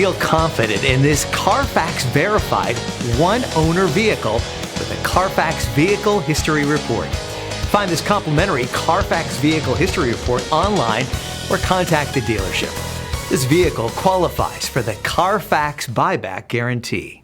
Feel confident in this Carfax verified one-owner vehicle with a Carfax Vehicle History Report. Find this complimentary Carfax Vehicle History Report online or contact the dealership. This vehicle qualifies for the Carfax Buyback Guarantee.